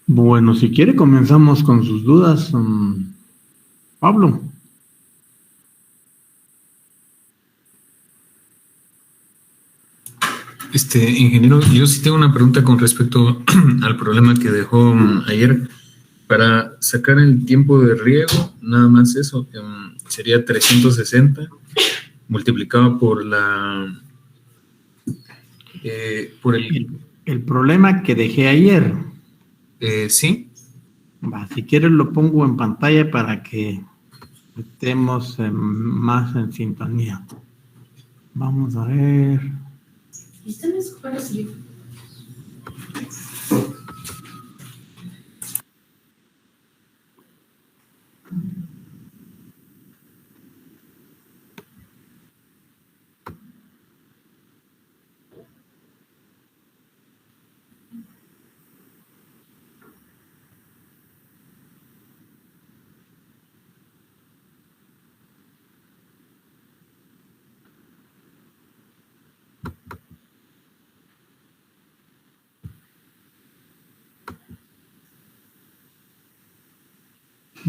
Bueno, si quiere comenzamos con sus dudas, Pablo. Ingeniero, yo sí tengo una pregunta con respecto al problema que dejó ayer. Para sacar el tiempo de riego, nada más eso, sería 360 multiplicado por por El problema que dejé ayer, sí, si quieres lo pongo en pantalla para que estemos más en sintonía. Vamos a ver.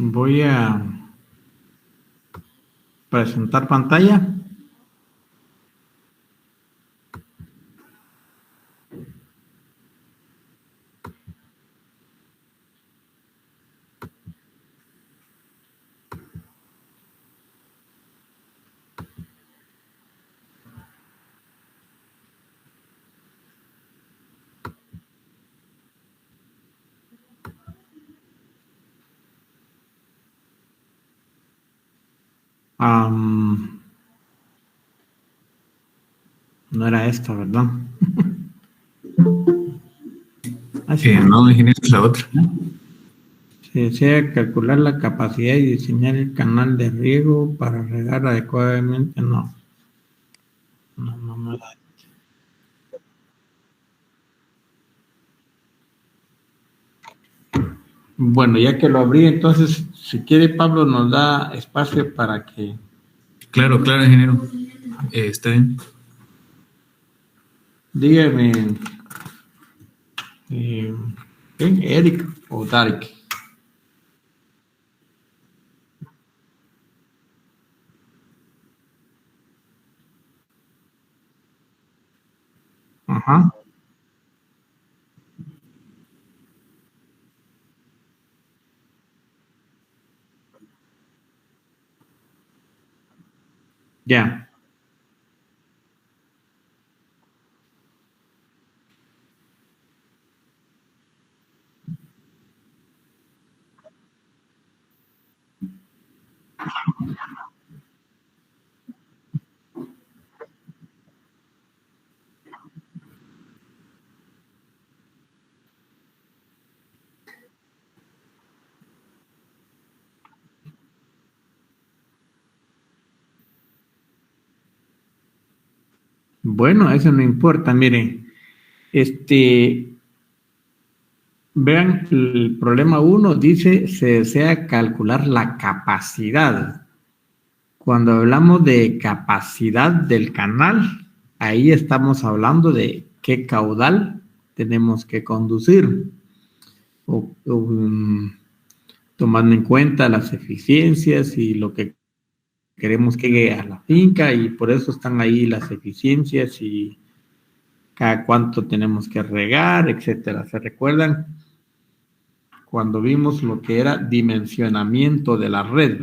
Voy a presentar pantalla. No era esta, ¿verdad? no, ingeniero, es la otra. Se desea calcular la capacidad y diseñar el canal de riego para regar adecuadamente. No da. Bueno, ya que lo abrí, entonces, si quiere, Pablo, nos da espacio para que... Claro, ingeniero. Está bien. Dígame, Eric o Dark. Ajá. Ya. Bueno, eso no importa, miren. Vean, el problema 1 dice, se desea calcular la capacidad. Cuando hablamos de capacidad del canal, ahí estamos hablando de qué caudal tenemos que conducir, tomando en cuenta las eficiencias y lo que queremos que llegue a la finca, y por eso están ahí las eficiencias y cada cuánto tenemos que regar, etcétera. ¿Se recuerdan cuando vimos lo que era dimensionamiento de la red?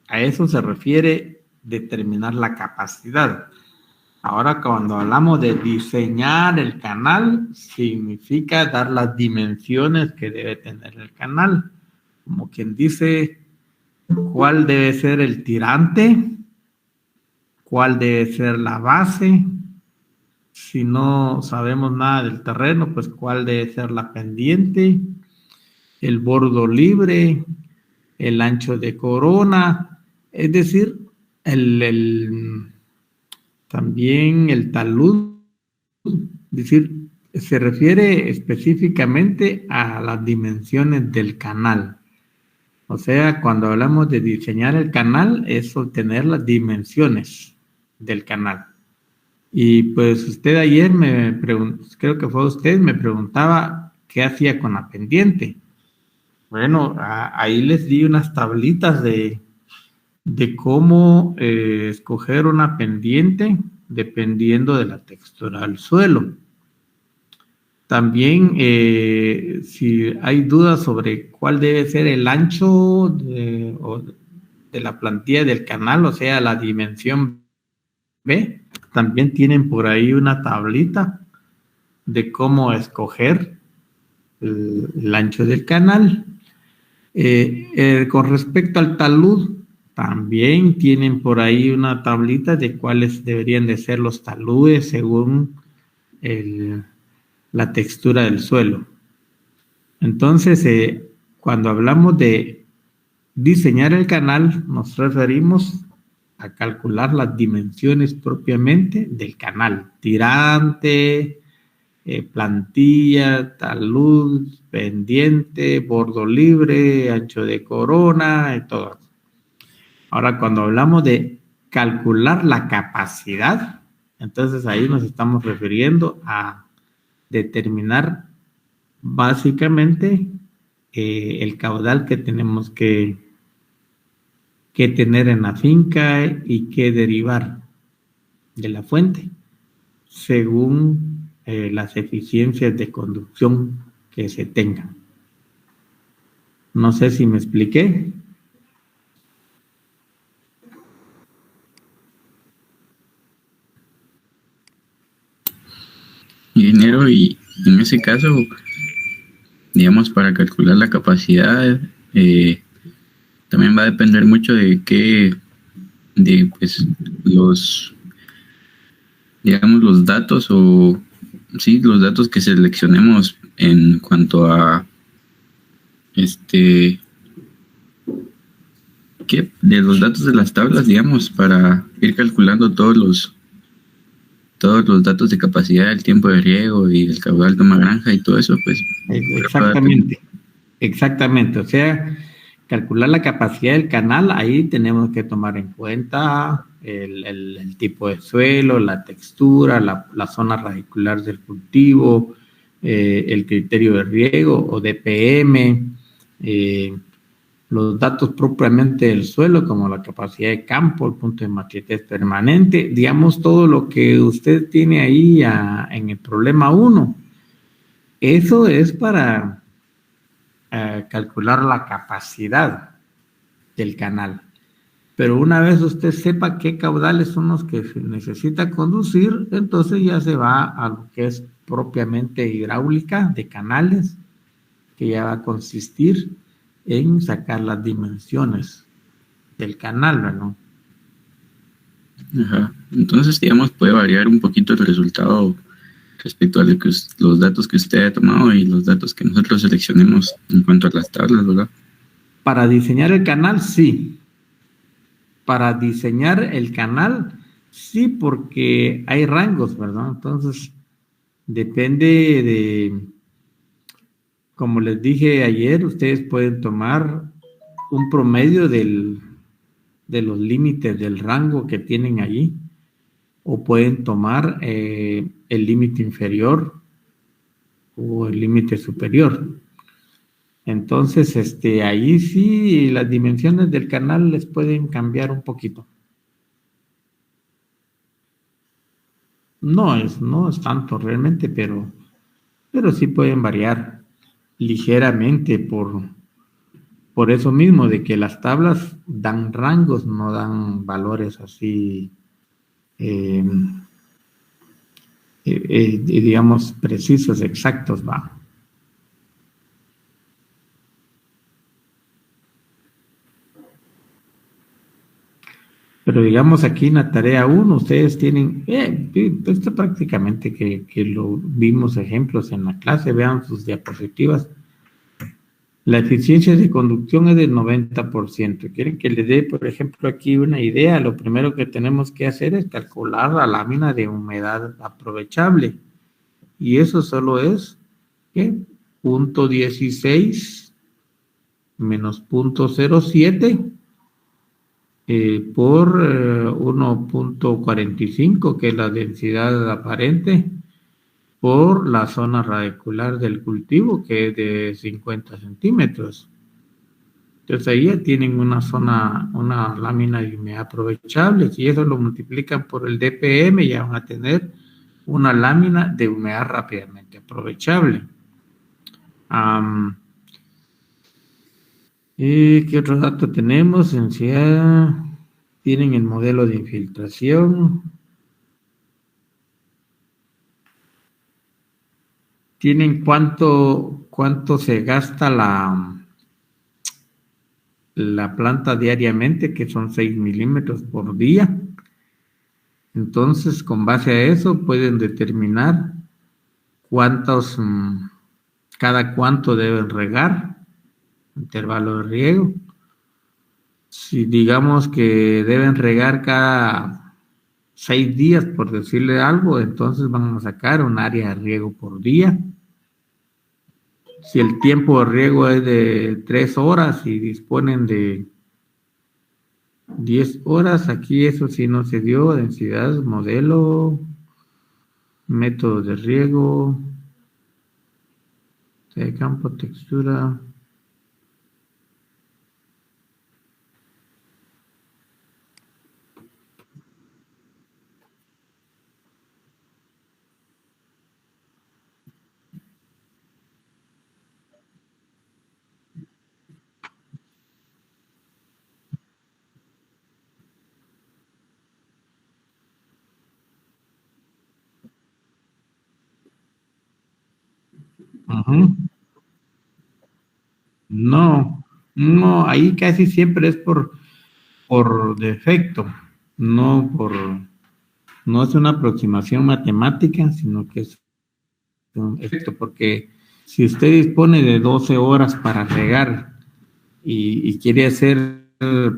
A eso se refiere determinar la capacidad. Ahora, cuando hablamos de diseñar el canal, significa dar las dimensiones que debe tener el canal. Como quien dice, cuál debe ser el tirante, cuál debe ser la base. Si no sabemos nada del terreno, pues cuál debe ser la pendiente, el bordo libre, el ancho de corona, es decir, también el talud, es decir, se refiere específicamente a las dimensiones del canal. O sea, cuando hablamos de diseñar el canal, es obtener las dimensiones del canal. Y pues usted ayer creo que fue usted, me preguntaba ¿qué hacía con la pendiente? Bueno, ahí les di unas tablitas de cómo escoger una pendiente dependiendo de la textura del suelo. También, si hay dudas sobre cuál debe ser el ancho de la plantilla del canal, o sea, la dimensión B, también tienen por ahí una tablita de cómo escoger el ancho del canal. Con respecto al talud, también tienen por ahí una tablita de cuáles deberían de ser los taludes según la textura del suelo. Entonces, cuando hablamos de diseñar el canal, nos referimos a calcular las dimensiones propiamente del canal: tirante, plantilla, talud, pendiente, bordo libre, ancho de corona y todo. Ahora, cuando hablamos de calcular la capacidad, entonces ahí nos estamos refiriendo a determinar básicamente el caudal que tenemos que tener en la finca y que derivar de la fuente según las eficiencias de conducción que se tengan. No sé si me expliqué. Ingeniero, y en ese caso, digamos, para calcular la capacidad, también va a depender mucho de pues, los datos, o sí, los datos que seleccionemos en cuanto a de los datos de las tablas, digamos, para ir calculando todos los datos de capacidad, el tiempo de riego y el caudal toma granja y todo eso, pues. Exactamente. O sea, calcular la capacidad del canal, ahí tenemos que tomar en cuenta el tipo de suelo, la textura, la zona radicular del cultivo, el criterio de riego o DPM, los datos propiamente del suelo, como la capacidad de campo, el punto de matriz permanente, digamos, todo lo que usted tiene ahí en el problema 1. Eso es para calcular la capacidad del canal. Pero una vez usted sepa qué caudales son los que se necesita conducir, entonces ya se va a lo que es propiamente hidráulica de canales, que ya va a consistir en sacar las dimensiones del canal, ¿verdad? Ajá. Entonces, digamos, puede variar un poquito el resultado respecto a los datos que usted ha tomado y los datos que nosotros seleccionemos en cuanto a las tablas, ¿verdad? Para diseñar el canal, sí. Para diseñar el canal, sí, porque hay rangos, ¿verdad? Entonces, depende de, como les dije ayer, ustedes pueden tomar un promedio de los límites del rango que tienen allí, o pueden tomar el límite inferior o el límite superior. Entonces, ahí sí las dimensiones del canal les pueden cambiar un poquito. No es tanto realmente, pero sí pueden variar ligeramente por eso mismo, de que las tablas dan rangos, no dan valores así, digamos, precisos, exactos, va. Pero digamos aquí en la tarea 1, ustedes tienen, esto prácticamente que lo vimos ejemplos en la clase, vean sus diapositivas. La eficiencia de conducción es del 90%. ¿Quieren que les dé, por ejemplo, aquí una idea? Lo primero que tenemos que hacer es calcular la lámina de humedad aprovechable. Y eso solo es, ¿qué? 0.16 menos 0.07 por 1.45, que es la densidad aparente, por la zona radicular del cultivo, que es de 50 centímetros. Entonces ahí ya tienen una zona, una lámina de humedad aprovechable. Si eso lo multiplican por el DPM, ya van a tener una lámina de humedad rápidamente aprovechable. ¿Y qué otro dato tenemos? Tienen el modelo de infiltración. Tienen cuánto se gasta la planta diariamente, que son 6 milímetros por día. Entonces, con base a eso, pueden determinar cada cuánto deben regar, intervalo de riego. Si digamos que deben regar cada 6 días, por decirle algo, entonces van a sacar un área de riego por día. Si el tiempo de riego es de 3 horas y disponen de 10 horas, aquí eso sí no se dio, densidad, modelo, método de riego, de campo, textura. Ujú. No, no, ahí casi siempre es por defecto, no es una aproximación matemática, sino que es un efecto, porque si usted dispone de 12 horas para regar y quiere hacer,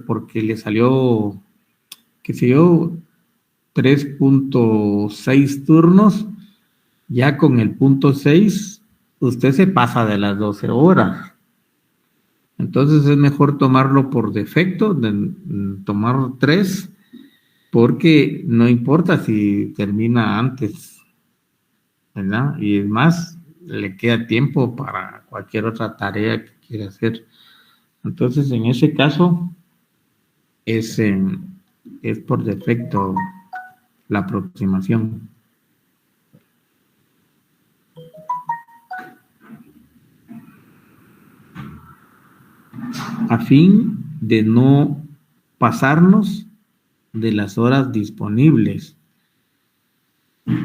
porque le salió, qué sé yo, 3.6 turnos, ya con el punto 6 usted se pasa de las 12 horas. Entonces es mejor tomarlo por defecto, tomar 3, porque no importa si termina antes, ¿verdad? Y es más, le queda tiempo para cualquier otra tarea que quiera hacer. Entonces, en ese caso, es, es por defecto la aproximación. A fin de no pasarnos de las horas disponibles.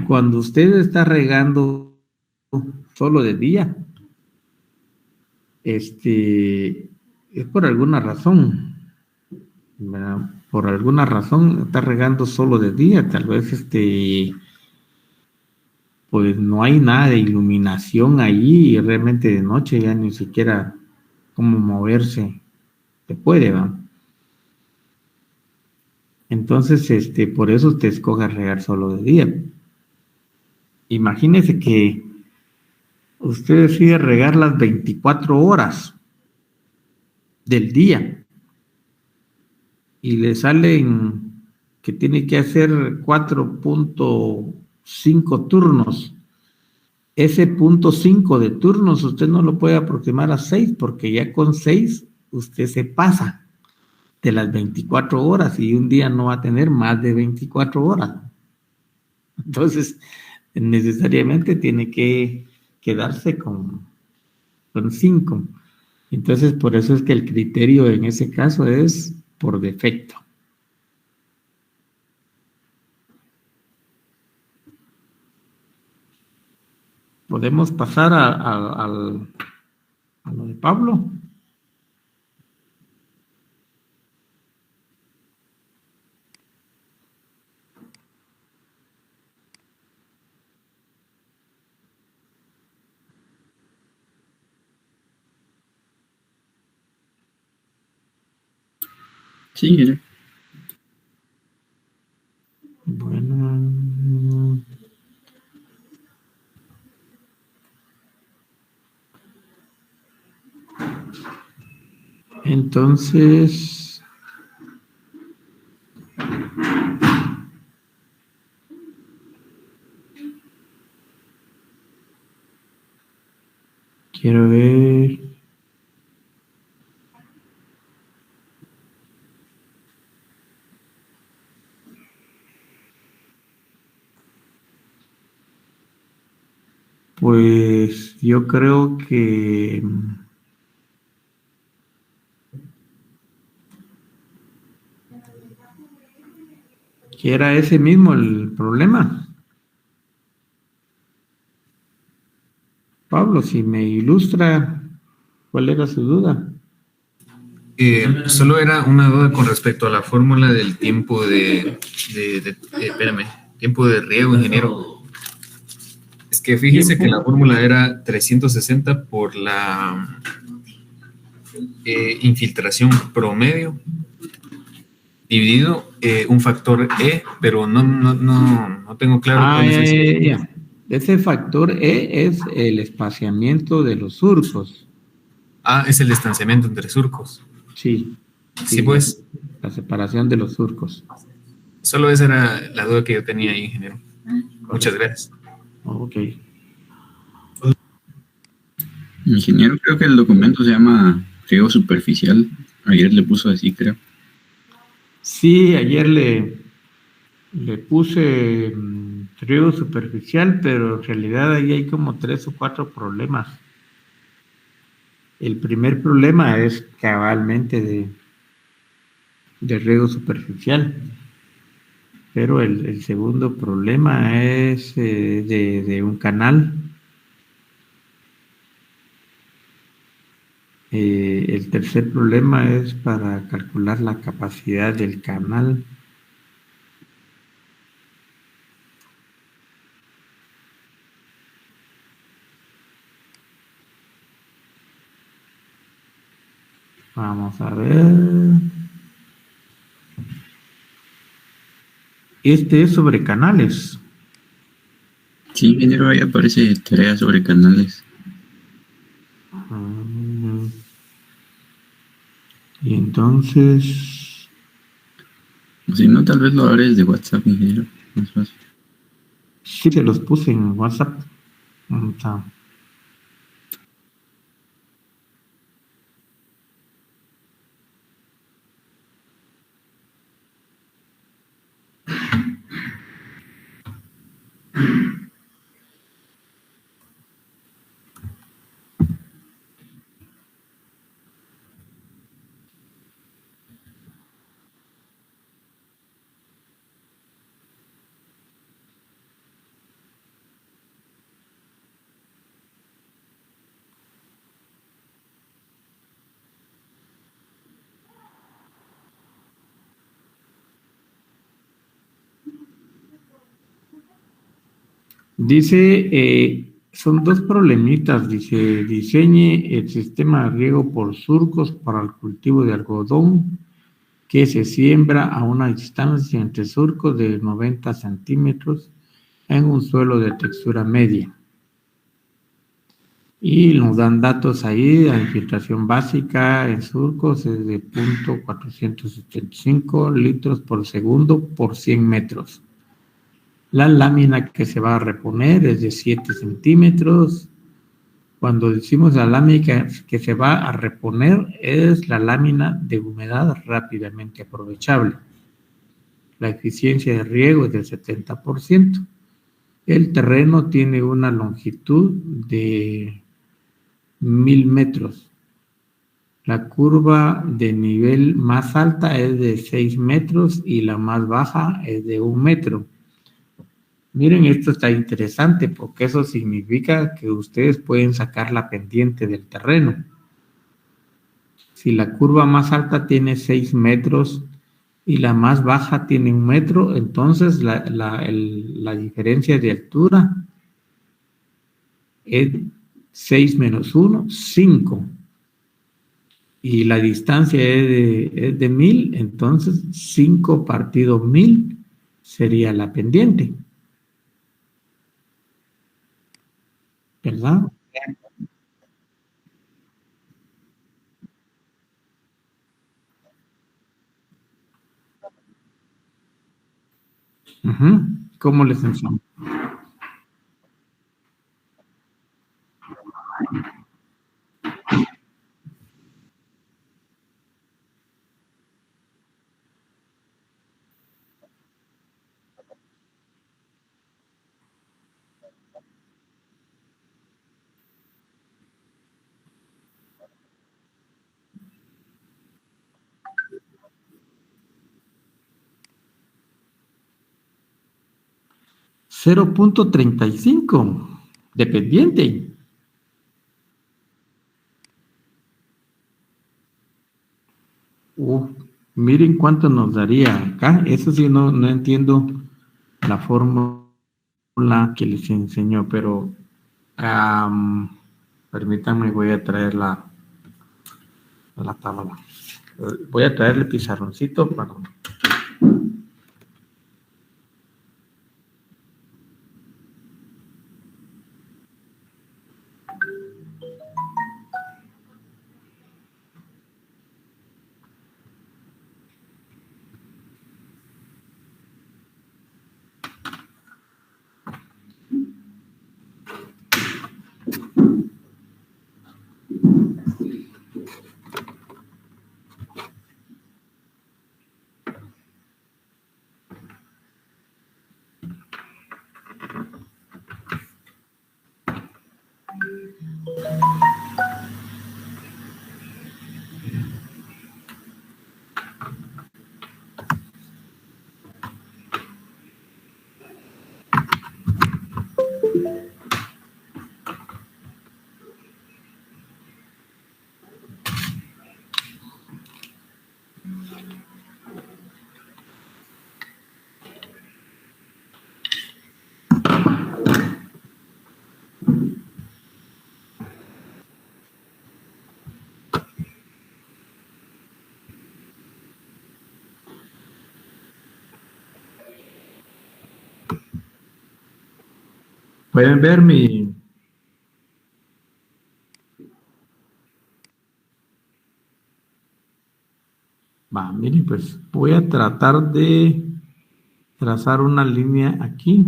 Cuando usted está regando solo de día, es por alguna razón, ¿verdad? Por alguna razón está regando solo de día, tal vez pues no hay nada de iluminación allí y realmente de noche ya ni siquiera cómo moverse se puede, ¿va? Entonces, por eso usted escoge regar solo de día. Imagínese que usted decide regar las 24 horas del día y le salen que tiene que hacer 4.5 turnos. Ese punto 5 de turnos usted no lo puede aproximar a 6 porque ya con 6 usted se pasa de las 24 horas y un día no va a tener más de 24 horas. Entonces, necesariamente tiene que quedarse con 5. Entonces, por eso es que el criterio en ese caso es por defecto. Podemos pasar a lo de Pablo. Sí, Bueno, entonces, Quiero ver. Pues yo creo que era ese mismo el problema. Pablo, si me ilustra cuál era su duda. Solo era una duda con respecto a la fórmula del tiempo espérame, tiempo de riego, ingeniero. Es que fíjese que la fórmula era 360 por la infiltración promedio dividido un factor E, pero no tengo claro cuál es ese. Ya. Ese factor E es el espaciamiento de los surcos. Es el distanciamiento entre surcos. Sí, Sí, sí, pues. la separación de los surcos. Solo esa era la duda que yo tenía ahí, ingeniero. Muchas gracias. Ok. Ingeniero, creo que el documento se llama riego superficial. Ayer le puso así, creo. Sí, ayer le puse riego superficial, pero en realidad ahí hay como 3 o 4 problemas. El primer problema es cabalmente de riego superficial, pero el segundo problema es de un canal. El tercer problema es para calcular la capacidad del canal. Vamos a ver. Este es sobre canales. Sí, ingeniero, ahí aparece tarea sobre canales. Y entonces, O si no, tal vez lo abres de WhatsApp, ingeniero. Más fácil. sí se los puse en WhatsApp. Está. Dice, son dos problemitas. Dice, diseñe el sistema de riego por surcos para el cultivo de algodón que se siembra a una distancia entre surcos de 90 centímetros en un suelo de textura media. Y nos dan datos ahí, la infiltración básica en surcos es de 0.475 litros por segundo por 100 metros. La lámina que se va a reponer es de 7 centímetros. Cuando decimos la lámina que se va a reponer es la lámina de humedad rápidamente aprovechable. La eficiencia de riego es del 70%. El terreno tiene una longitud de 1000 metros. La curva de nivel más alta es de 6 metros y la más baja es de 1 metro. Miren, esto está interesante porque eso significa que ustedes pueden sacar la pendiente del terreno. Si la curva más alta tiene 6 metros y la más baja tiene 1 metro, entonces la diferencia de altura es 6 menos 1, 5. Y la distancia es de 1000, entonces 5 partido 1000 sería la pendiente, ¿verdad? ¿Cómo les enseño? 0.35 de pendiente. Miren cuánto nos daría acá. Eso sí, no entiendo la fórmula que les enseñó, pero permítanme, voy a traer la tabla. Voy a traerle pizarroncito para... ¿Pueden ver mi...? Miren, pues voy a tratar de trazar una línea aquí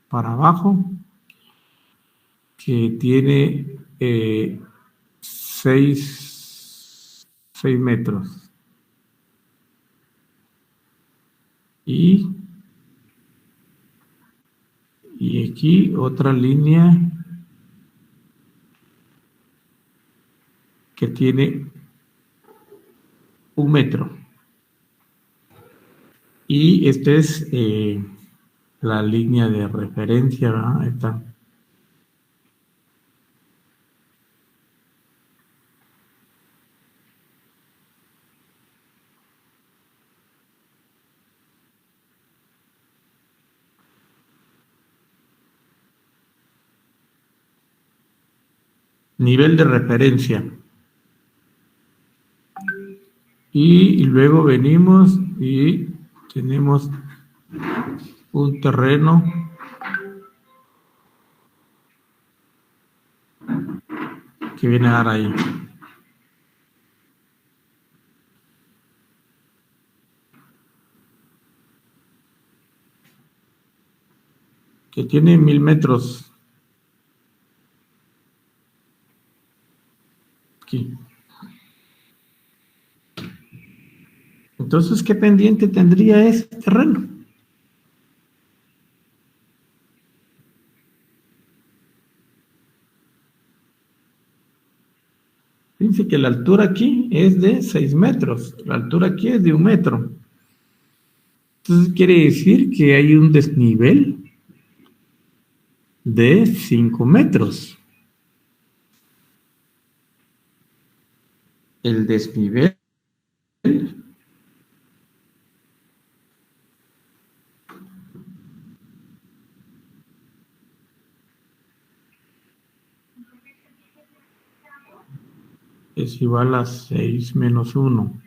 para abajo que tiene 6 metros. Y aquí otra línea que tiene 1 metro. Y esta es la línea de referencia, ¿verdad? Ahí está. Nivel de referencia. Y luego venimos y tenemos un terreno que viene a dar ahí. Que tiene 1000 metros. Aquí. Entonces, ¿qué pendiente tendría ese terreno? Fíjense que la altura aquí es de 6 metros, la altura aquí es de 1 metro. Entonces quiere decir que hay un desnivel de 5 metros. El desnivel es igual a 6 menos 1.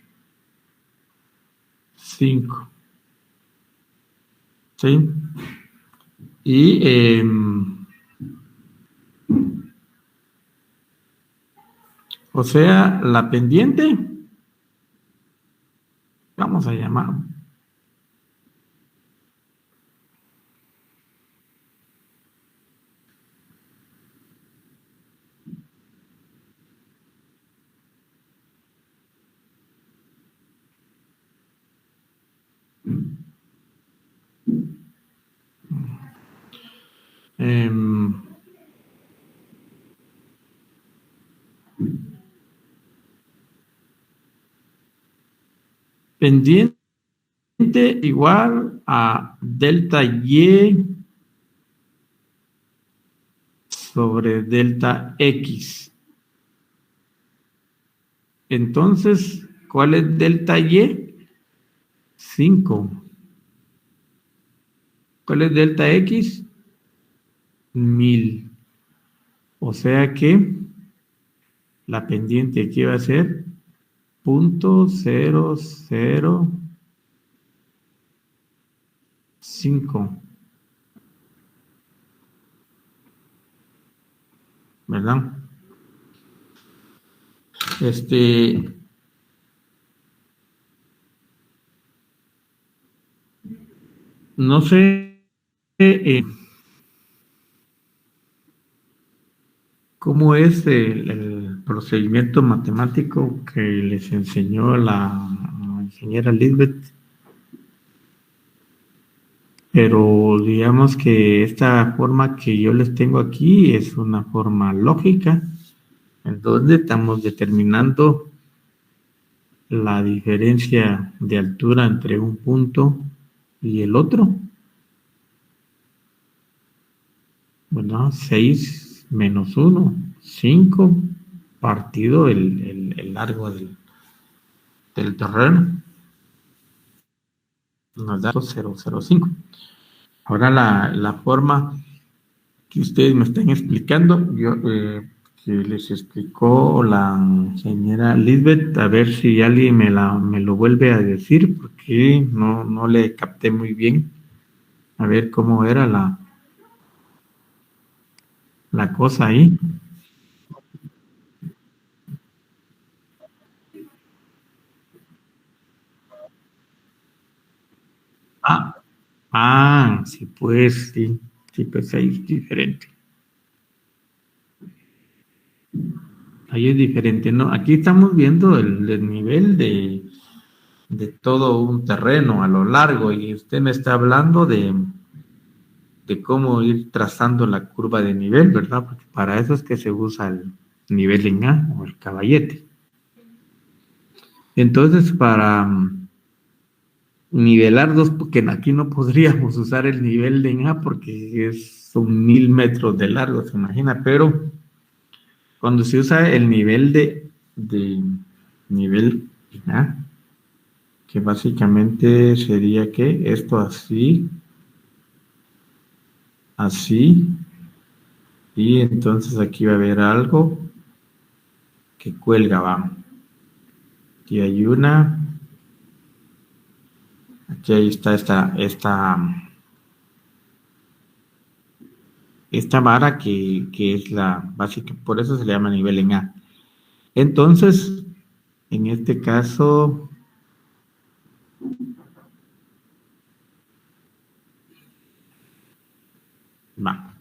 5. ¿Sí? Y o sea, la pendiente, vamos a llamar. Pendiente igual a delta Y sobre delta X. Entonces, ¿cuál es delta Y? 5. ¿Cuál es delta X? 1000. O sea que la pendiente aquí va a ser 0.005. ¿Verdad? No sé cómo es el procedimiento matemático que les enseñó la ingeniera Lisbeth, pero digamos que esta forma que yo les tengo aquí es una forma lógica, en donde estamos determinando la diferencia de altura entre un punto y el otro. Bueno, 6 menos 1, 5, partido el largo del terreno. Nos da 0.05. Ahora la forma que ustedes me están explicando, yo que les explicó la ingeniera Lisbeth, a ver si alguien me lo vuelve a decir, porque no le capté muy bien. A ver cómo era la cosa ahí. Sí, pues sí, pues ahí es diferente. Ahí es diferente, ¿no? Aquí estamos viendo el desnivel de todo un terreno a lo largo, y usted me está hablando de cómo ir trazando la curva de nivel, ¿verdad? Porque para eso es que se usa el nivel en A o el caballete. Entonces, para nivelar dos, porque aquí no podríamos usar el nivel de A porque son 1000 metros de largo, se imagina, pero cuando se usa el nivel de nivel en A, que básicamente sería que esto así, y entonces aquí va a haber algo que cuelga, va. Aquí hay una, aquí ahí está esta vara que es la básica, por eso se le llama nivel en A. Entonces, en este caso, va.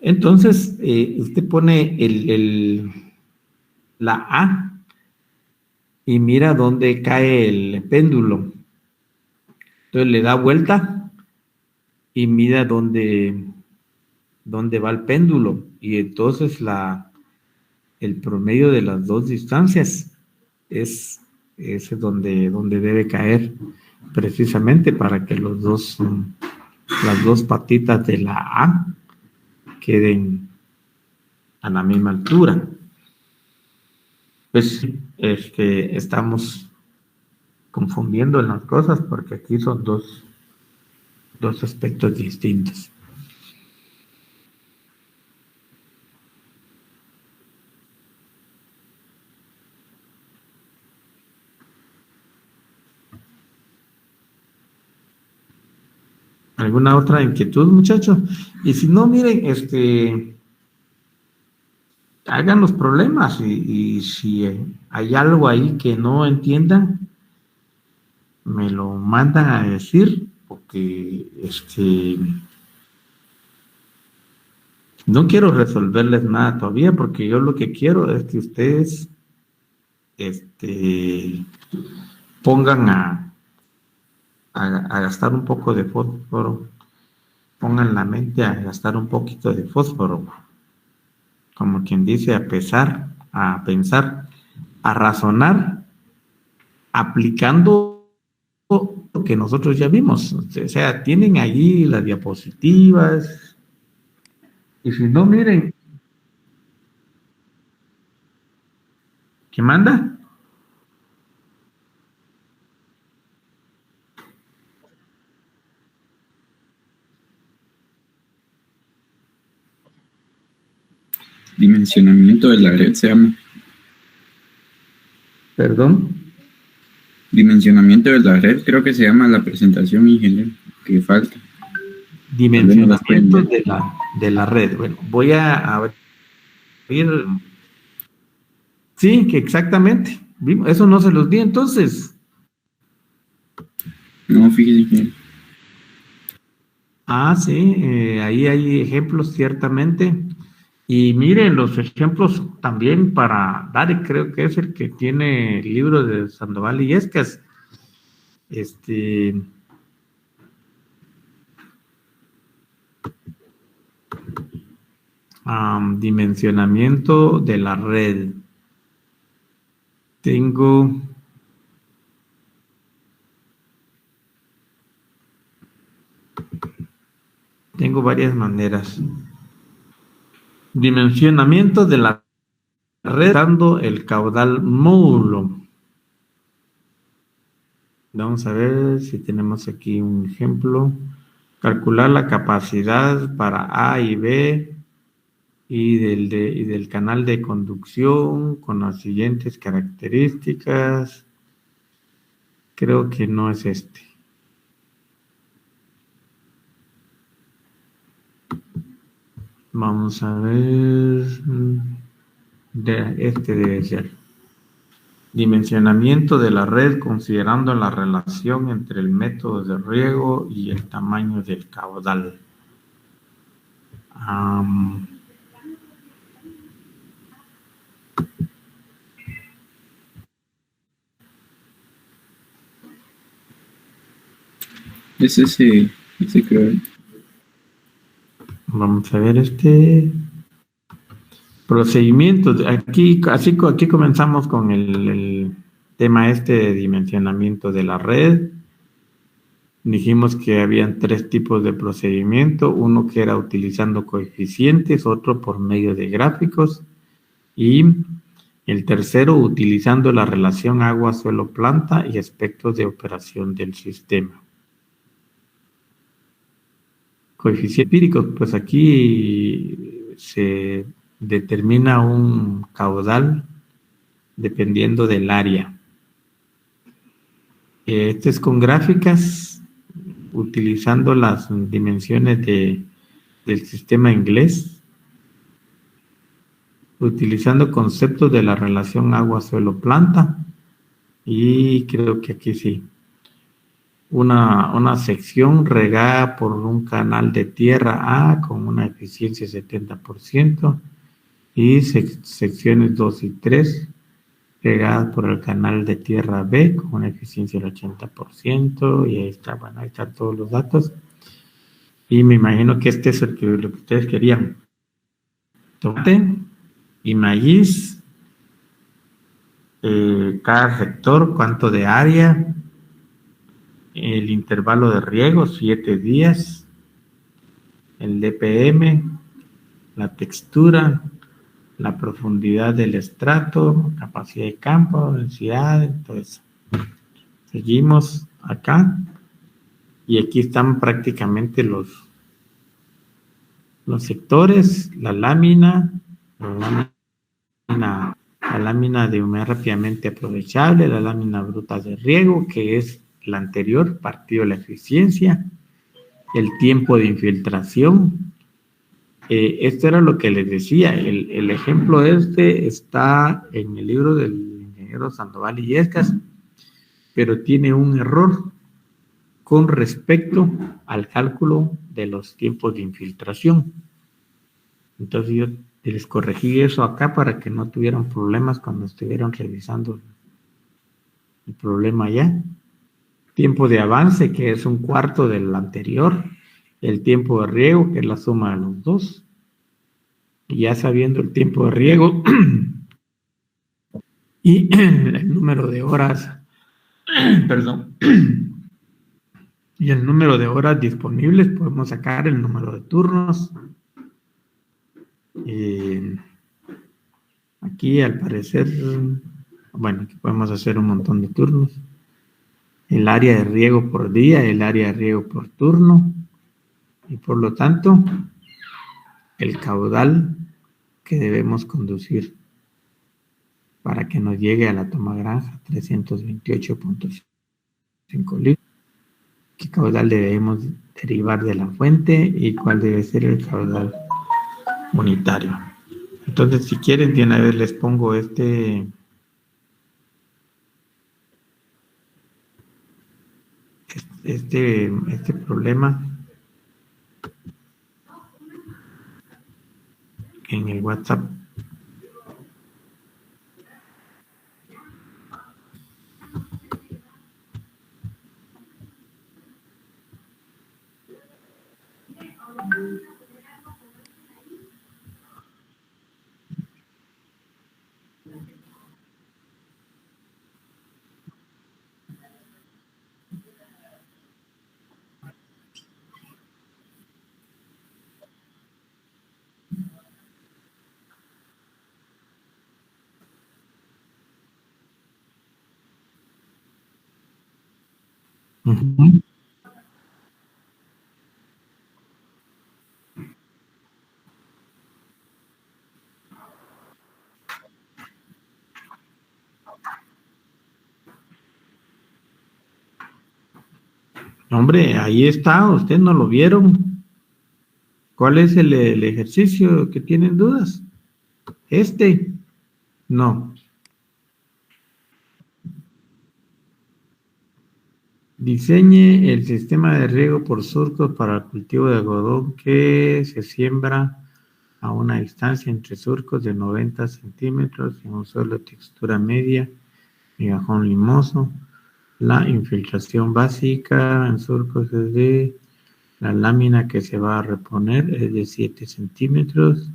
Entonces, usted pone la A y mira dónde cae el péndulo. Entonces le da vuelta y mira dónde va el péndulo. Y entonces el promedio de las dos distancias es donde debe caer, precisamente para que las dos patitas de la A queden a la misma altura. Pues estamos confundiendo las cosas porque aquí son dos aspectos distintos. ¿Alguna otra inquietud, muchachos? Y si no, miren, hagan los problemas y si hay algo ahí que no entiendan, me lo mandan a decir, porque no quiero resolverles nada todavía, porque yo lo que quiero es que ustedes pongan a gastar un poco de fósforo, pongan la mente a gastar un poquito de fósforo, como quien dice, a pensar, a razonar, aplicando lo que nosotros ya vimos. O sea, tienen allí las diapositivas, Y si no, miren, ¿qué manda? Dimensionamiento de la red se llama. Perdón. Dimensionamiento de la red, creo que se llama la presentación, ingeniero, que falta. Dimensionamiento de la red. Bueno, voy a abrir. Sí, que exactamente. Eso no se los di entonces. No, fíjese, ingeniero. Ah, sí, ahí hay ejemplos ciertamente. Y miren, los ejemplos también para Darek, creo que es el que tiene el libro de Sandoval y Escas. Dimensionamiento de la red. Tengo varias maneras. Dimensionamiento de la red dando el caudal módulo. Vamos a ver si tenemos aquí un ejemplo. Calcular la capacidad para A y B y del canal de conducción con las siguientes características. Creo que no es este. Vamos a ver. Este debe ser. Dimensionamiento de la red considerando la relación entre el método de riego y el tamaño del caudal. Es ese creo. Vamos a ver procedimientos. Aquí comenzamos con el tema de dimensionamiento de la red. Dijimos que habían 3 tipos de procedimiento, uno que era utilizando coeficientes, otro por medio de gráficos y el tercero utilizando la relación agua-suelo-planta y aspectos de operación del sistema. Coeficientes empíricos, pues aquí se determina un caudal dependiendo del área. Este es con gráficas, utilizando las dimensiones del sistema inglés, utilizando conceptos de la relación agua-suelo-planta, y creo que aquí sí. Una sección regada por un canal de tierra A con una eficiencia de 70% y secciones 2 y 3 regadas por el canal de tierra B con una eficiencia del 80% y ahí están todos los datos y me imagino que este es lo que ustedes querían. Tomate y maíz, cada sector, cuánto de área, el intervalo de riego, 7 días, el DPM, la textura, la profundidad del estrato, capacidad de campo, densidad, todo eso. Seguimos acá y aquí están prácticamente los sectores, la lámina de humedad rápidamente aprovechable, la lámina bruta de riego, que es la anterior, partido de la eficiencia, el tiempo de infiltración. Esto era lo que les decía, el ejemplo está en el libro del ingeniero Sandoval y Escas, pero tiene un error con respecto al cálculo de los tiempos de infiltración. Entonces yo les corregí eso acá para que no tuvieran problemas cuando estuvieran revisando el problema allá. Tiempo de avance, que es 1/4 del anterior, el tiempo de riego, que es la suma de los dos. Y ya sabiendo el tiempo de riego y el número de horas, perdón, y el número de horas disponibles, podemos sacar el número de turnos Aquí al parecer, bueno, aquí podemos hacer un montón de turnos. El área de riego por día, el área de riego por turno, y por lo tanto, el caudal que debemos conducir para que nos llegue a la toma granja, 328.5 litros. ¿Qué caudal debemos derivar de la fuente y cuál debe ser el caudal unitario? Entonces, si quieren, de una vez les pongo este problema en el WhatsApp. Uh-huh. Hombre, ahí está, ustedes no lo vieron. ¿Cuál es el ejercicio que tienen dudas? Este, no. Diseñe el sistema de riego por surcos para el cultivo de algodón que se siembra a una distancia entre surcos de 90 centímetros en un suelo de textura media, migajón limoso. La infiltración básica en surcos es de la lámina que se va a reponer es de 7 centímetros.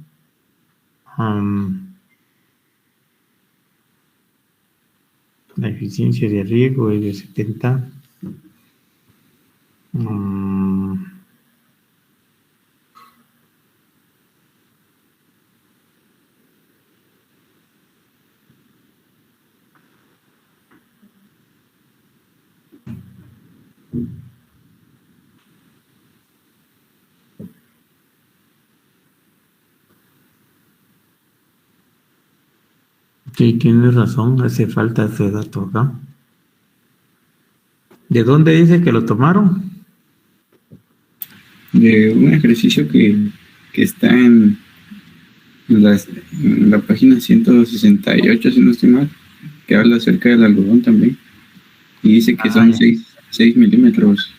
La eficiencia de riego es de 70. Sí, tienes razón, hace falta ese dato acá. ¿De dónde dice que lo tomaron? De un ejercicio que está en la página 168, si no estoy mal, que habla acerca del algodón también. Y dice que son Ya. 6 milímetros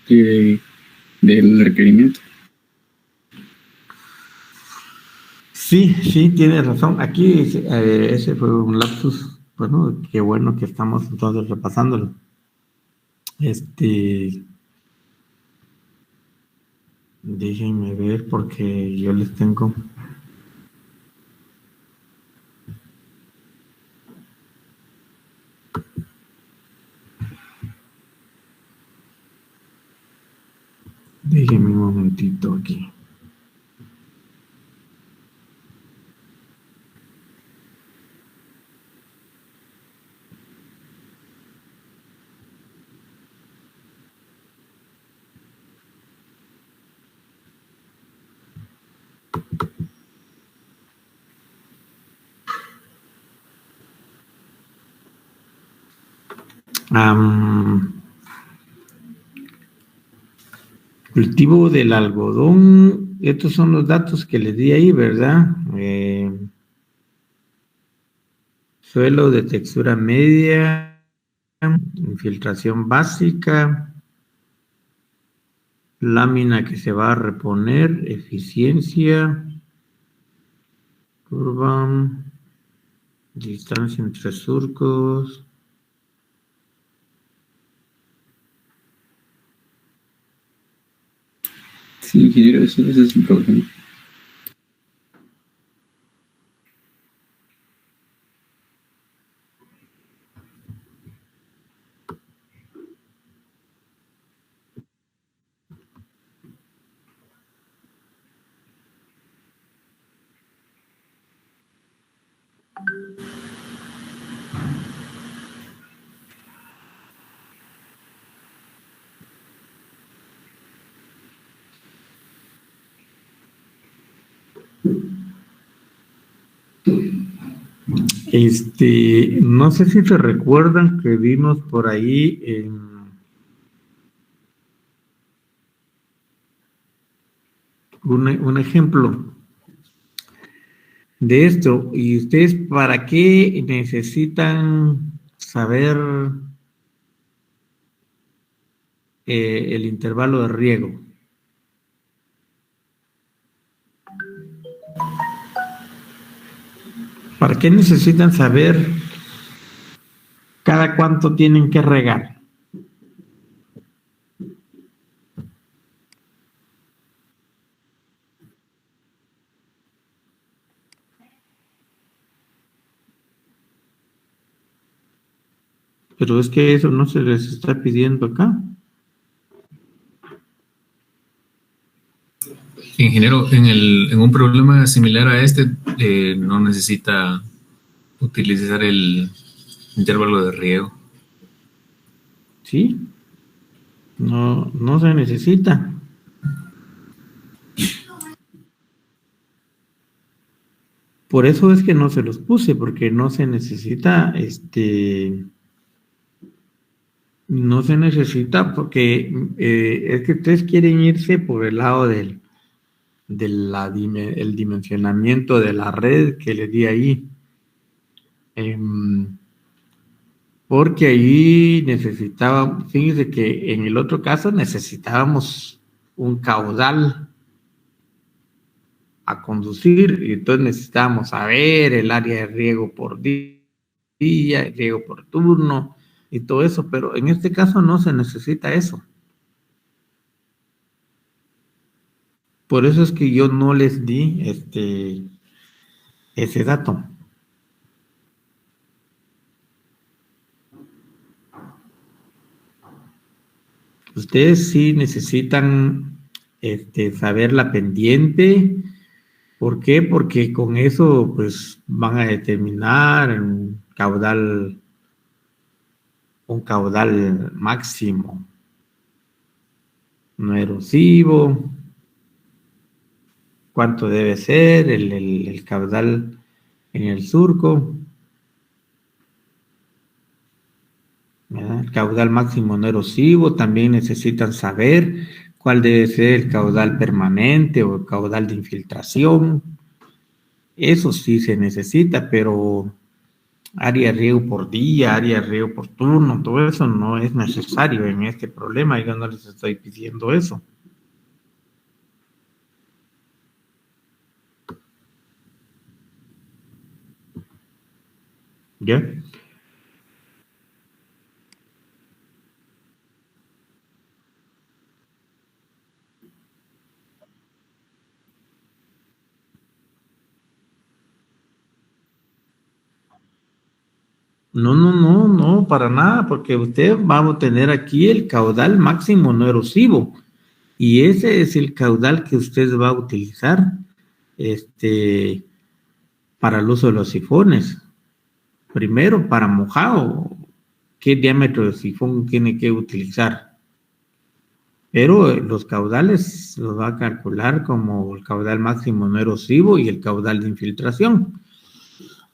del requerimiento. Sí, sí, tienes razón. Aquí ese fue un lapsus. Bueno, qué bueno que estamos entonces repasándolo. Déjenme ver porque yo les tengo. Déjenme un momentito aquí. Cultivo del algodón. Estos son los datos que les di ahí, ¿verdad? Suelo de textura media, infiltración básica, lámina que se va a reponer, eficiencia, curva, distancia entre surcos. Sí, ingeniero, ese es el problema. No sé si se recuerdan que vimos por ahí un ejemplo de esto. ¿Y ustedes para qué necesitan saber el intervalo de riego? ¿Para qué necesitan saber cada cuánto tienen que regar? Pero es que eso no se les está pidiendo acá. Ingeniero, en un problema similar a este, no necesita utilizar el intervalo de riego. ¿Sí? No se necesita. Por eso es que no se los puse, porque no se necesita, no se necesita porque es que ustedes quieren irse por el lado el dimensionamiento de la red que les di ahí. Porque ahí necesitábamos, fíjense que en el otro caso necesitábamos un caudal a conducir y entonces necesitábamos saber el área de riego por día, el riego por turno y todo eso, pero en este caso no se necesita eso. Por eso es que yo no les di ese dato. Ustedes sí necesitan saber la pendiente. ¿Por qué? Porque con eso pues van a determinar un caudal máximo no erosivo, cuánto debe ser el caudal en el surco, ¿verdad? El caudal máximo no erosivo, también necesitan saber cuál debe ser el caudal permanente o el caudal de infiltración. Eso sí se necesita, pero área de riego por día, área de riego por turno, todo eso no es necesario en este problema. Yo no les estoy pidiendo eso. ¿Ya? No, para nada, porque usted va a tener aquí el caudal máximo no erosivo y ese es el caudal que usted va a utilizar para el uso de los sifones. Primero, para mojado, ¿qué diámetro de sifón tiene que utilizar? Pero los caudales los va a calcular como el caudal máximo no erosivo y el caudal de infiltración.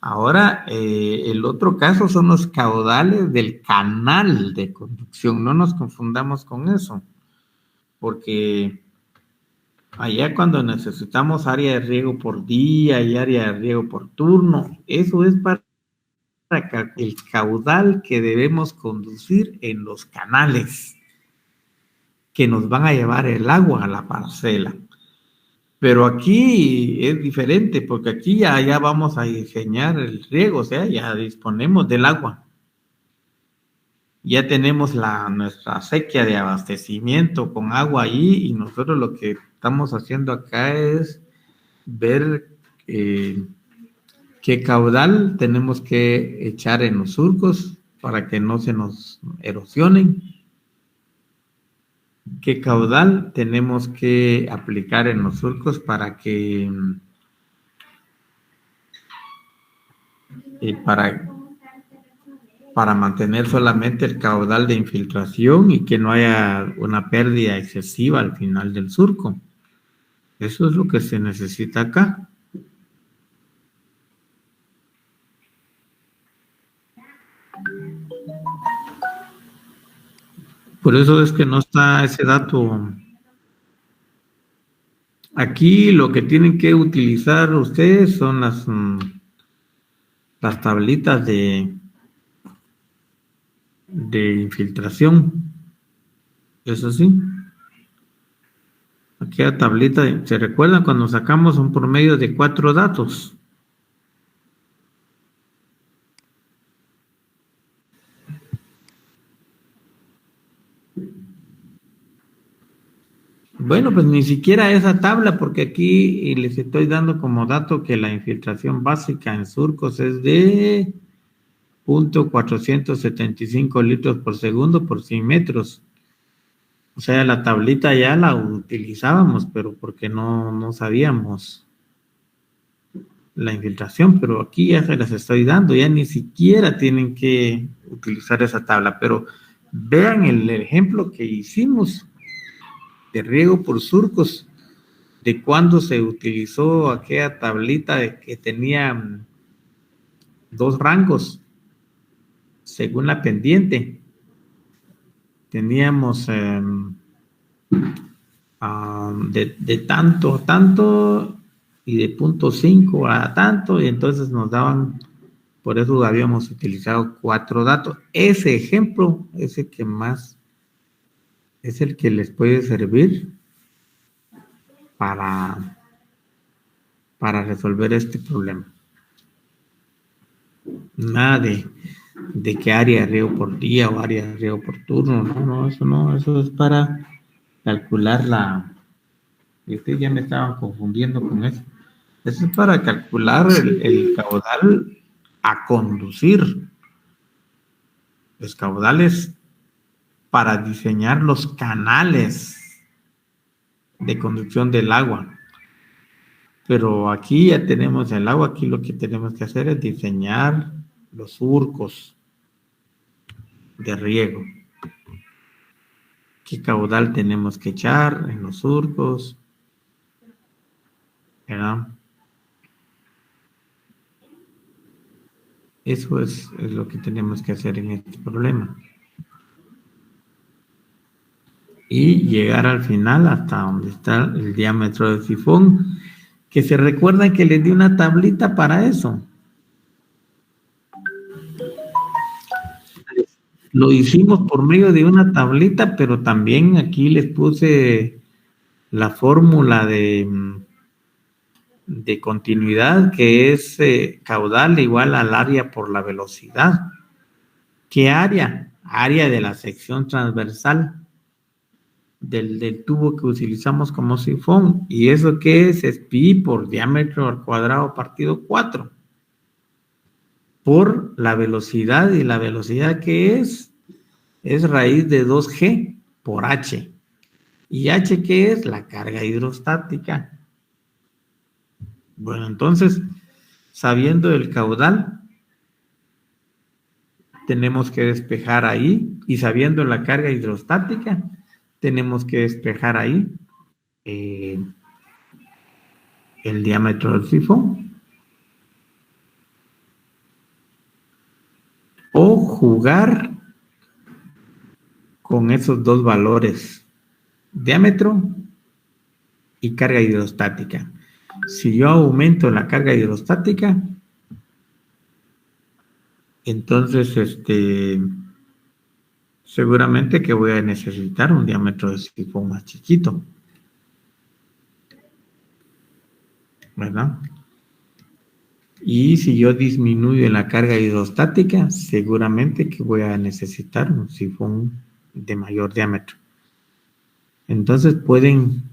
Ahora, el otro caso son los caudales del canal de conducción. No nos confundamos con eso, porque allá cuando necesitamos área de riego por día y área de riego por turno, eso es para el caudal que debemos conducir en los canales que nos van a llevar el agua a la parcela. Pero aquí es diferente, porque aquí ya vamos a diseñar el riego, o sea, ya disponemos del agua. Ya tenemos nuestra acequia de abastecimiento con agua ahí y nosotros lo que estamos haciendo acá es ver qué caudal tenemos que echar en los surcos para que no se nos erosionen. ¿Qué caudal tenemos que aplicar en los surcos para que para mantener solamente el caudal de infiltración y que no haya una pérdida excesiva al final del surco? Eso es lo que se necesita acá. Por eso es que no está ese dato. Aquí lo que tienen que utilizar ustedes son las tablitas de infiltración. Eso sí. Aquí la tablita, ¿se recuerdan cuando sacamos un promedio de 4 datos? Bueno, pues ni siquiera esa tabla, porque aquí les estoy dando como dato que la infiltración básica en surcos es de 0.475 litros por segundo por 100 metros. O sea, la tablita ya la utilizábamos, pero porque no sabíamos la infiltración, pero aquí ya se las estoy dando, ya ni siquiera tienen que utilizar esa tabla, pero vean el ejemplo que hicimos de riego por surcos, de cuando se utilizó aquella tablita que tenía 2 rangos según la pendiente. Teníamos de tanto a tanto y de 0.5 a tanto, y entonces nos daban, por eso habíamos utilizado 4 datos. Ese ejemplo es el que más, es el que les puede servir para resolver este problema. Nada de qué área de riego por día o área de riego por turno, no, eso es para calcular y ustedes ya me estaban confundiendo con eso. Eso es para calcular el caudal a conducir. Los caudales para diseñar los canales de conducción del agua. Pero aquí ya tenemos el agua, aquí lo que tenemos que hacer es diseñar los surcos de riego. ¿Qué caudal tenemos que echar en los surcos? ¿Verdad? Eso es lo que tenemos que hacer en este problema. Y llegar al final hasta donde está el diámetro del sifón, que se recuerda que les di una tablita para eso. Lo hicimos por medio de una tablita, pero también aquí les puse la fórmula de continuidad, que es caudal igual al área por la velocidad. ¿Qué área? Área de la sección transversal del tubo que utilizamos como sifón. ¿Y eso qué es? Es pi por diámetro al cuadrado partido 4. Por la velocidad, y la velocidad que es raíz de 2G por H. ¿Y H qué es? La carga hidrostática. Bueno, entonces, sabiendo el caudal, tenemos que despejar ahí, y sabiendo la carga hidrostática, tenemos que despejar ahí el diámetro del sifón. O jugar con esos dos valores, diámetro y carga hidrostática. Si yo aumento la carga hidrostática, entonces seguramente que voy a necesitar un diámetro de sifón más chiquito, ¿verdad? Y si yo disminuyo la carga hidrostática, seguramente que voy a necesitar un sifón de mayor diámetro. Entonces pueden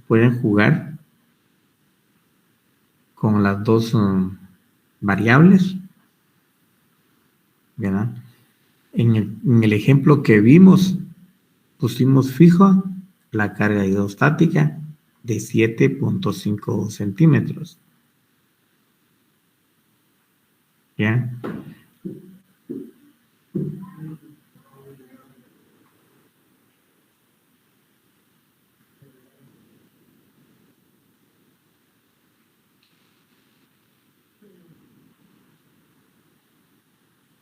jugar con las dos variables, ¿verdad? En el ejemplo que vimos, pusimos fijo la carga hidrostática de 7.5 centímetros. ¿Ya?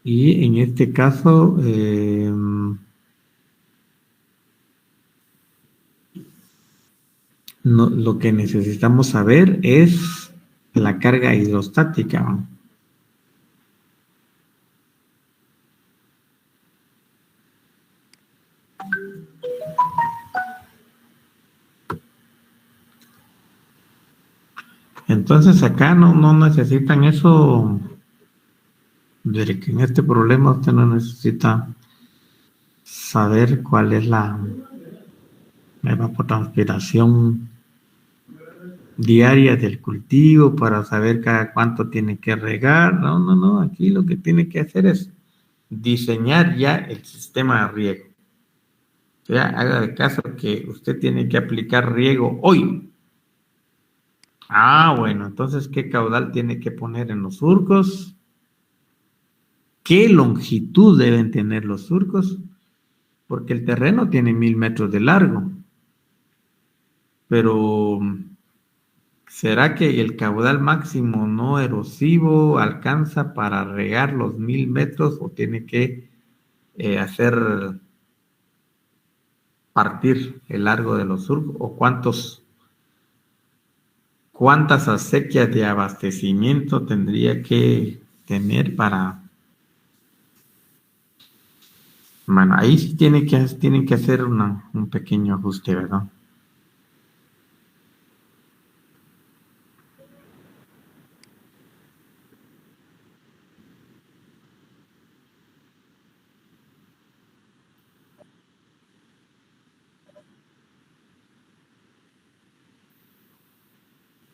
Y en este caso, No, lo que necesitamos saber es la carga hidrostática, ¿no? Entonces acá no necesitan eso, de que en este problema usted no necesita saber cuál es la evapotranspiración diaria del cultivo para saber cada cuánto tiene que regar. No, aquí lo que tiene que hacer es diseñar ya el sistema de riego. O sea, haga de caso que usted tiene que aplicar riego hoy. Bueno, entonces, ¿qué caudal tiene que poner en los surcos? ¿Qué longitud deben tener los surcos? Porque el terreno tiene 1000 metros de largo. Pero, ¿será que el caudal máximo no erosivo alcanza para regar los 1000 metros o tiene que hacer partir el largo de los surcos? ¿O cuántas acequias de abastecimiento tendría que tener para... Bueno, ahí sí tienen que hacer un pequeño ajuste, ¿verdad?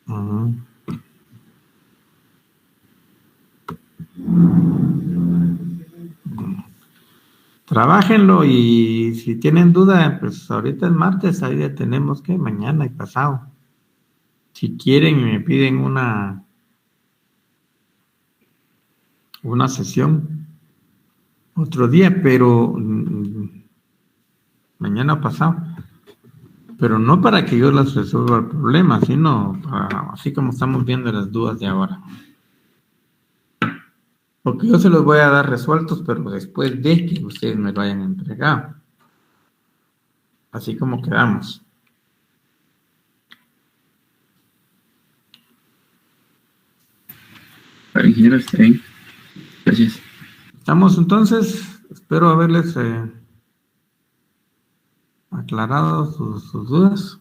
Ujú. Trabájenlo y si tienen duda, pues ahorita es martes, ahí ya tenemos que mañana y pasado. Si quieren me piden una sesión otro día, pero mañana o pasado. Pero no para que yo les resuelva el problema, sino así como estamos viendo las dudas de ahora. Porque yo se los voy a dar resueltos, pero después de que ustedes me lo hayan entregado. Así como quedamos. Para ingeniero, está bien. Gracias. Estamos entonces, espero haberles aclarado sus dudas.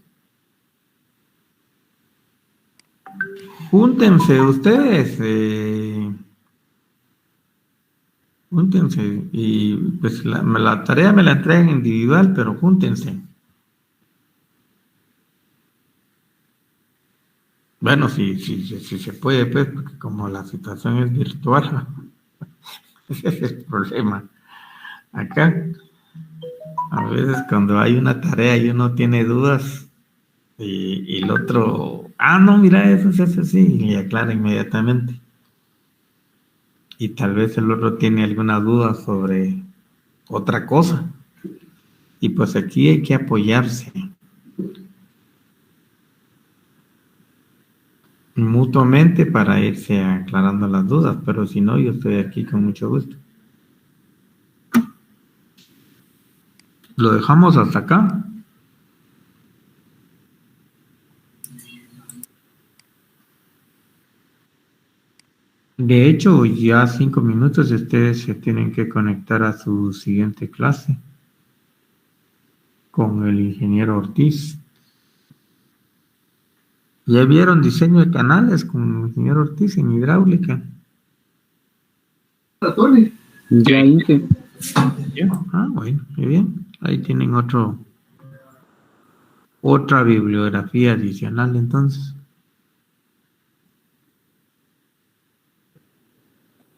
Júntense ustedes, júntense y pues la tarea me la entregan individual, pero júntense. Bueno, si se puede, pues, porque como la situación es virtual, ese es el problema. Acá, a veces cuando hay una tarea y uno tiene dudas y el otro, no, mira, eso se hace así, y le aclara inmediatamente. Y tal vez el otro tiene alguna duda sobre otra cosa. Y pues aquí hay que apoyarse mutuamente para irse aclarando las dudas, pero si no, yo estoy aquí con mucho gusto. Lo dejamos hasta acá. De hecho, ya 5 minutos ustedes se tienen que conectar a su siguiente clase con el ingeniero Ortiz. ¿Ya vieron diseño de canales con el ingeniero Ortiz en hidráulica? Ya hice. Bueno, muy bien. Ahí tienen otra bibliografía adicional entonces.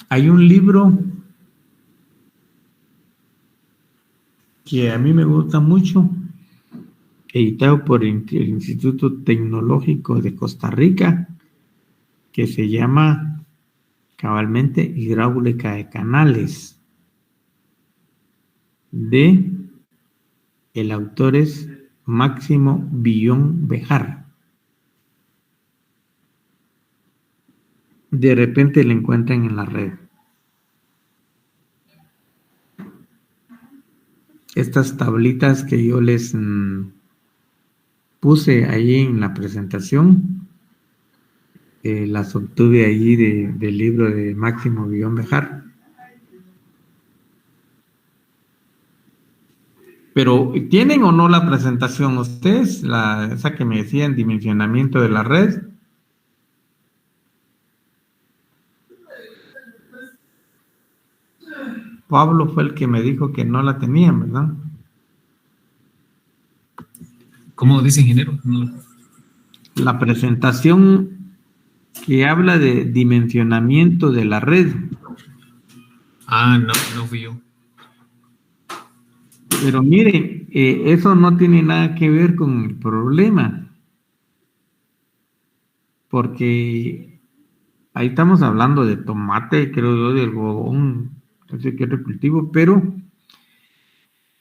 Hay un libro que a mí me gusta mucho, editado por el Instituto Tecnológico de Costa Rica, que se llama cabalmente Hidráulica de Canales. El autor es Máximo Villón Bejar. De repente lo encuentran en la red. Estas tablitas que yo les puse ahí en la presentación, las obtuve ahí del libro de Máximo Guión Bejar. Pero, ¿tienen o no la presentación ustedes? Esa que me decían, dimensionamiento de la red. Pablo fue el que me dijo que no la tenían, ¿verdad? ¿Cómo dice, ingeniero? No. La presentación que habla de dimensionamiento de la red. Ah, no, no fui yo. Pero miren, eso no tiene nada que ver con el problema, porque ahí estamos hablando de tomate, creo yo, de algodón, no sé qué otro cultivo, pero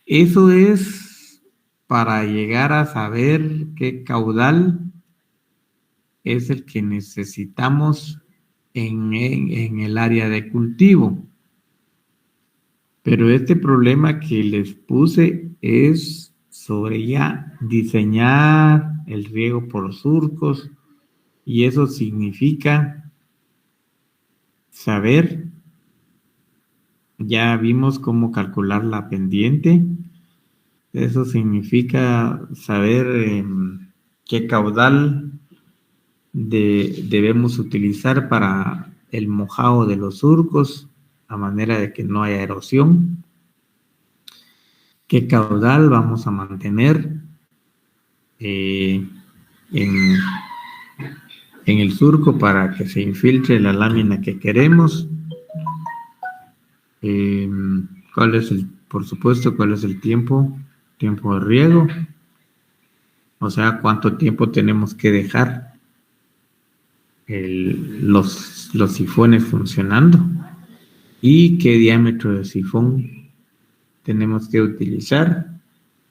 eso es para llegar a saber qué caudal es el que necesitamos en el área de cultivo. Pero este problema que les puse es sobre ya diseñar el riego por surcos, y eso significa saber, ya vimos cómo calcular la pendiente, eso significa saber qué caudal debemos utilizar para el mojado de los surcos, a manera de que no haya erosión. ¿Qué caudal vamos a mantener en el surco para que se infiltre la lámina que queremos? Por supuesto, ¿cuál es el tiempo de riego? O sea, ¿cuánto tiempo tenemos que dejar los sifones funcionando? ¿Y qué diámetro de sifón tenemos que utilizar?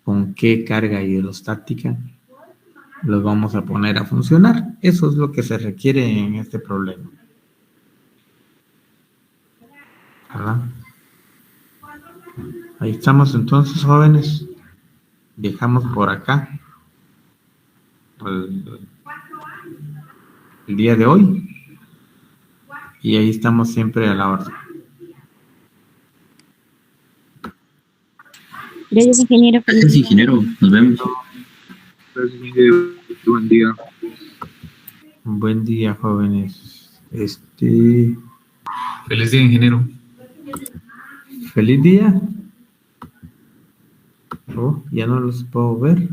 ¿Con qué carga hidrostática los vamos a poner a funcionar? Eso es lo que se requiere en este problema, ¿verdad? Ahí estamos entonces, jóvenes. Dejamos por acá el día de hoy, y ahí estamos siempre a la orden. Gracias, ingeniero. Gracias, ingeniero. Nos vemos. Gracias, ingeniero. Buen día. Buen día, jóvenes. Feliz día, ingeniero. Feliz día. Oh, ya no los puedo ver.